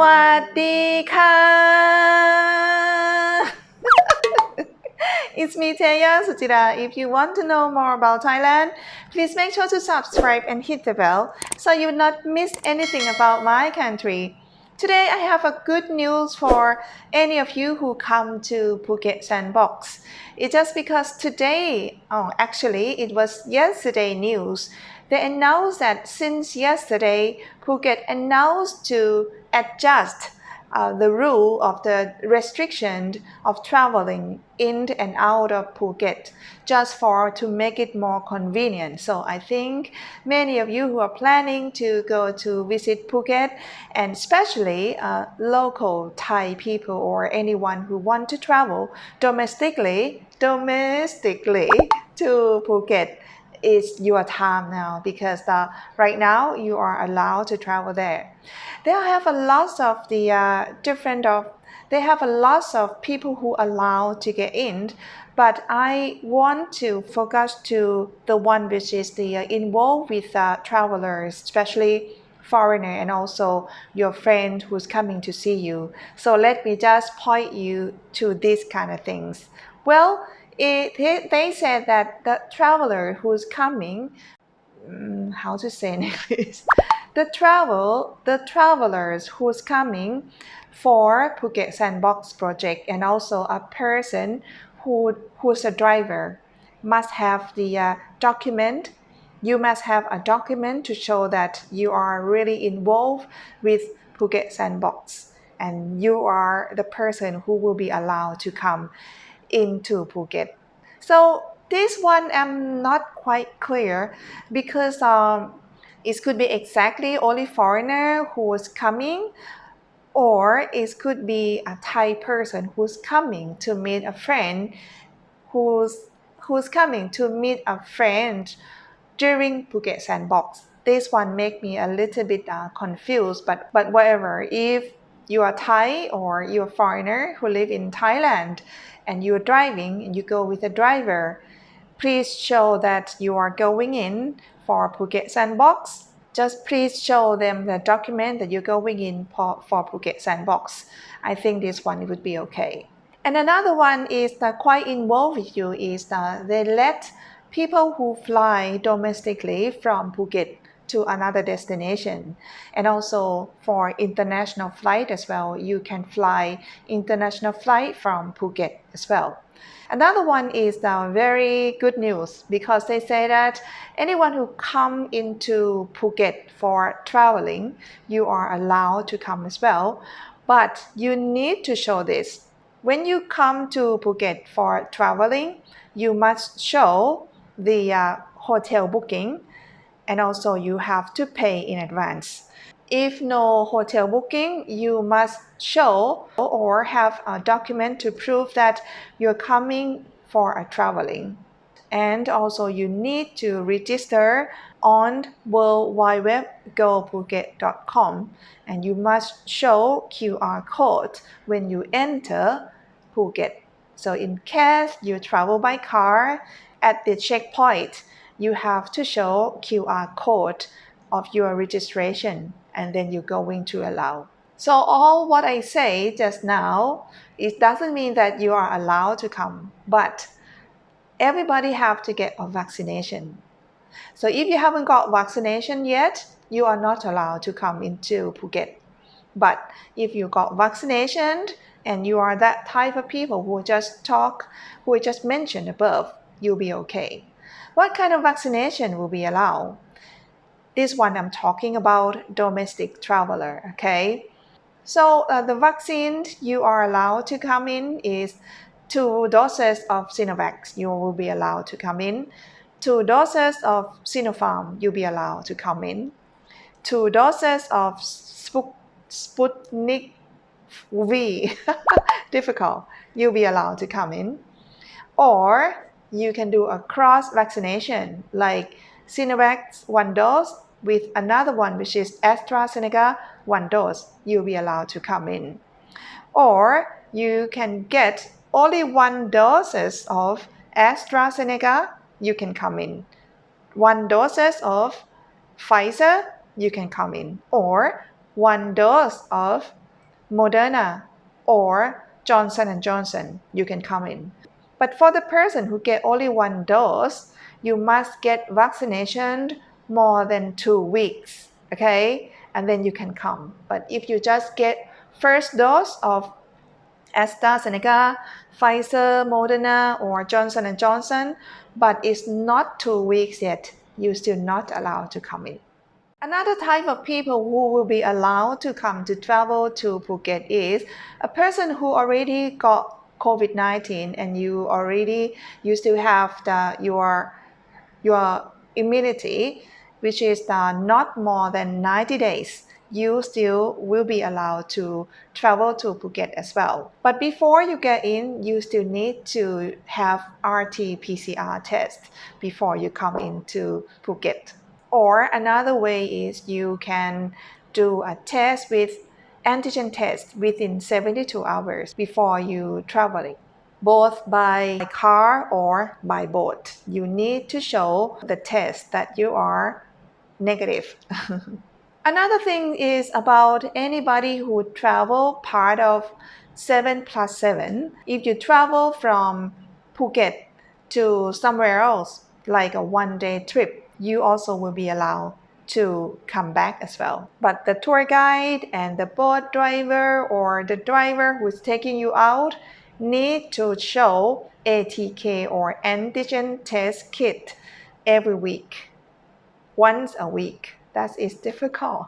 วัสดีค่ะ It's me, Teya Suchira. If you want to know more about Thailand, please make sure to subscribe and hit the bell so you will not miss anything about my country. Today, I have a good news for any of you who come to Phuket Sandbox. It's just because actually, it was yesterday news. They announced that since yesterday, Phuket announced to adjust the rule of the restriction of traveling in and out of Phuket just to make it more convenient. So I think many of you who are planning to go to visit Phuket, and especially local Thai people or anyone who want to travel domestically to Phuket, is your time now because right now you are allowed to travel there. They have a lot of they have a lot of people who allow to get in, but I want to focus to the one which is involved with travelers, especially foreigner and also your friend who's coming to see you. So let me just point you to these kind of things. Well, they said that the traveler who's coming, how to say in English, the travelers who's coming for Phuket Sandbox project and also a person who's a driver must have the document. You must have a document to show that you are really involved with Phuket Sandbox and you are the person who will be allowed to come into Phuket. So this one I'm not quite clear because it could be exactly only foreigner who is coming, or it could be a Thai person who's coming to meet a friend who's coming to meet a friend during Phuket Sandbox. This one make me a little bit confused, but whatever. If you are Thai or you're a foreigner who live in Thailand and you're driving and you go with a driver, please show that you are going in for Phuket Sandbox. Just please show them the document that you're going in for Phuket Sandbox. I think this one would be okay. And another one is quite involved with you is they let people who fly domestically from Phuket to another destination. And also for international flight as well, you can fly international flight from Phuket as well. Another one is very good news because they say that anyone who come into Phuket for traveling, you are allowed to come as well. But you need to show this. When you come to Phuket for traveling, you must show the hotel booking and also you have to pay in advance. If no hotel booking, you must show or have a document to prove that you're coming for a traveling. And also you need to register on worldwideweb.gophuket.com and you must show QR code when you enter Phuket. So in case you travel by car, at the checkpoint, you have to show QR code of your registration and then you're going to allow. So all what I say just now, it doesn't mean that you are allowed to come, but everybody have to get a vaccination. So if you haven't got vaccination yet, you are not allowed to come into Phuket. But if you got vaccination and you are that type of people who I just mentioned above, you'll be okay. What kind of vaccination will be allowed? This one I'm talking about domestic traveler, okay? So the vaccine you are allowed to come in is 2 doses of Sinovac, you will be allowed to come in. 2 doses of Sinopharm, you'll be allowed to come in. 2 doses of Sputnik V, difficult, you'll be allowed to come in. Or you can do a cross vaccination like Sinovac 1 dose with another one which is AstraZeneca 1 dose, you'll be allowed to come in. Or you can get only 1 doses of AstraZeneca, you can come in. 1 doses of Pfizer, you can come in. Or 1 dose of Moderna, or Johnson & Johnson, you can come in. But for the person who get only one dose, you must get vaccination more than 2 weeks, okay? And then you can come. But if you just get first dose of AstraZeneca, Pfizer, Moderna, or Johnson & Johnson, but it's not 2 weeks yet, you're still not allowed to come in. Another type of people who will be allowed to come to travel to Phuket is a person who already got COVID-19 and you still have your immunity, which is not more than 90 days. You still will be allowed to travel to Phuket as well. But before you get in, you still need to have RT-PCR test before you come into Phuket. Or another way is you can do a test with antigen test within 72 hours before you traveling, both by car or by boat. You need to show the test that you are negative. Another thing is about anybody who travel part of 7+7. If you travel from Phuket to somewhere else, like a one-day trip, you also will be allowed to come back as well. But the tour guide and the boat driver or the driver who's taking you out need to show ATK or antigen test kit every week, once a week. That is difficult.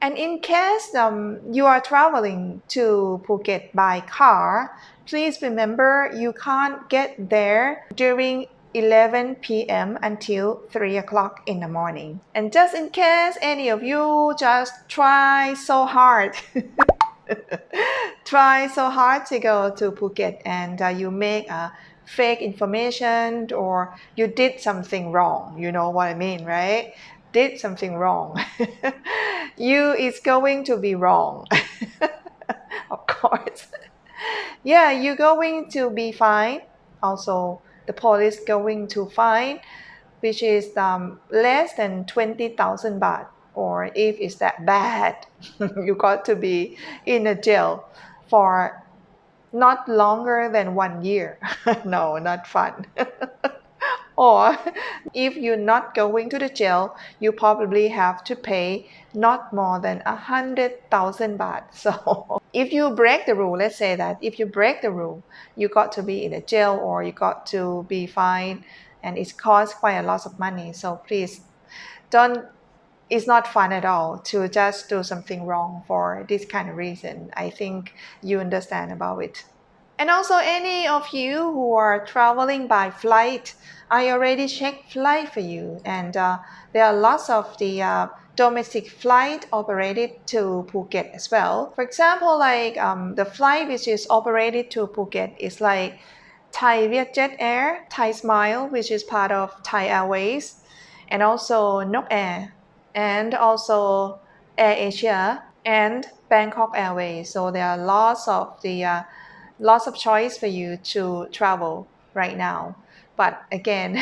And in case you are traveling to Phuket by car, please remember you can't get there during 11 p.m. until 3 o'clock in the morning. And just in case any of you just try so hard to go to Phuket and you make a fake information or you did something wrong, you know what I mean, right? Did something wrong. You is going to be wrong. Of course. Yeah, you're going to be fined. Also, the police going to fine, which is less than 20,000 baht. Or if it's that bad, you got to be in a jail for not longer than 1 year. No, not fun. Or if you're not going to the jail, you probably have to pay not more than 100,000 baht. So if you break the rule, let's say that if you break the rule, you got to be in a jail or you got to be fined, and it costs quite a lot of money. So please don't. It's not fun at all to just do something wrong for this kind of reason. I think you understand about it. And also any of you who are traveling by flight, I already checked flight for you, and there are lots of the domestic flight operated to Phuket as well. For example, like the flight which is operated to Phuket is like Thai Vietjet Air, Thai Smile, which is part of Thai Airways, and also Nok Air, and also Air Asia and Bangkok Airways. So there are lots of choice for you to travel right now. But again,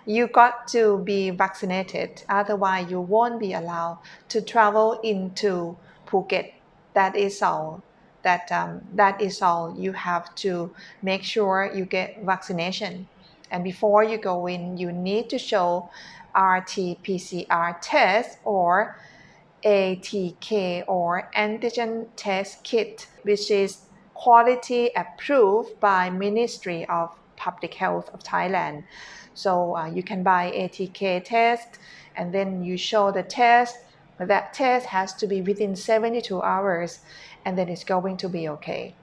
you got to be vaccinated, otherwise you won't be allowed to travel into Phuket. That is all. That is all. You have to make sure you get vaccination. And before you go in, you need to show RT-PCR test or ATK or antigen test kit, which is quality approved by Ministry of Public Health of Thailand. So you can buy ATK test and then you show the test. That test has to be within 72 hours and then it's going to be okay.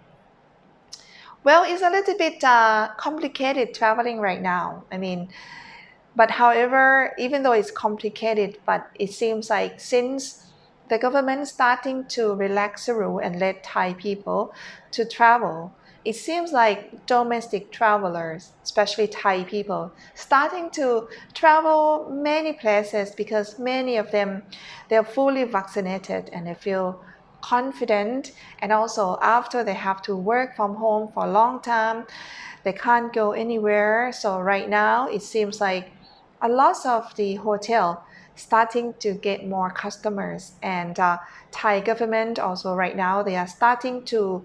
Well, it's a little bit complicated traveling right now. But however, even though it's complicated, but it seems like since the government starting to relax the rule and let Thai people to travel, it seems like domestic travelers, especially Thai people, starting to travel many places because many of them, they're fully vaccinated and they feel confident. And also after they have to work from home for a long time, they can't go anywhere. So right now it seems like a lot of the hotel starting to get more customers, and Thai government also right now they are starting to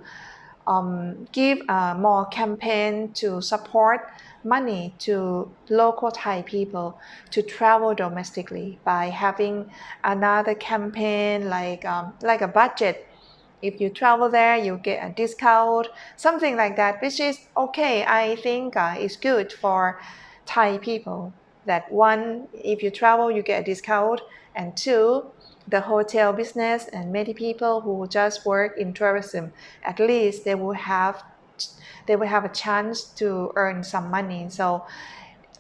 give more campaign to support money to local Thai people to travel domestically by having another campaign like a budget. If you travel there, you get a discount, something like that, which is okay. I think it's good for Thai people. That one, if you travel, you get a discount, and two, the hotel business and many people who just work in tourism, at least they will have a chance to earn some money. So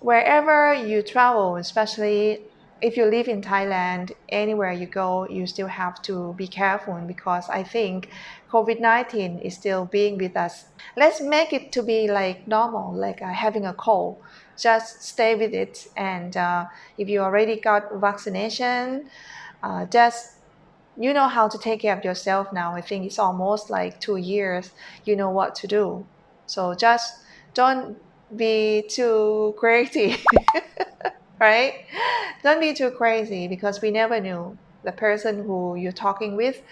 wherever you travel, especially if you live in Thailand, anywhere you go, you still have to be careful because I think COVID-19 is still being with us. Let's make it to be like normal, like having a cold. Just stay with it. And if you already got vaccination, just you know how to take care of yourself now. I think it's almost like 2 years. You know what to do. So just don't be too crazy, right? Don't be too crazy because we never knew the person who you're talking with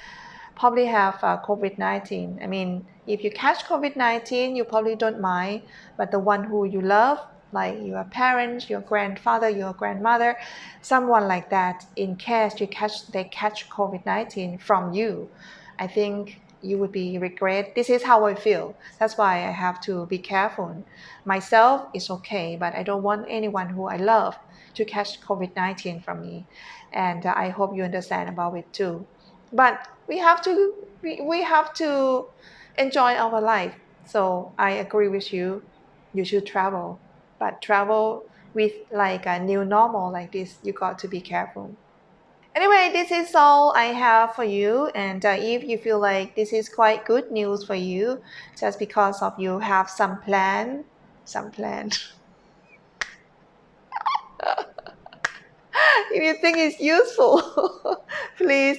probably have COVID-19. I mean, if you catch COVID-19, you probably don't mind, but the one who you love, like your parents, your grandfather, your grandmother, someone like that, in case they catch COVID-19 from you, I think you would be regret. This is how I feel. That's why I have to be careful. Myself is okay, but I don't want anyone who I love to catch COVID-19 from me. And I hope you understand about it too. But we have to enjoy our life. So I agree with you. You should travel, but travel with like a new normal like this. You got to be careful. Anyway, this is all I have for you. And if you feel like this is quite good news for you, just because of you have some plan. If you think it's useful, please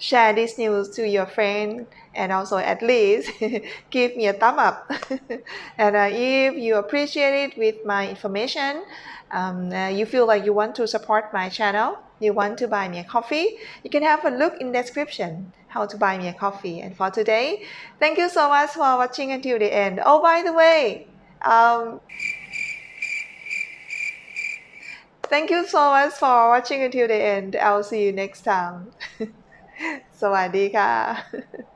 share this news to your friend and also at least give me a thumb up. And if you appreciate it with my information, you feel like you want to support my channel, you want to buy me a coffee, you can have a look in description how to buy me a coffee. And for today, thank you so much for watching until the end. Oh, by the way, thank you so much for watching until the end. I'll see you next time. สวัสดีค่ะ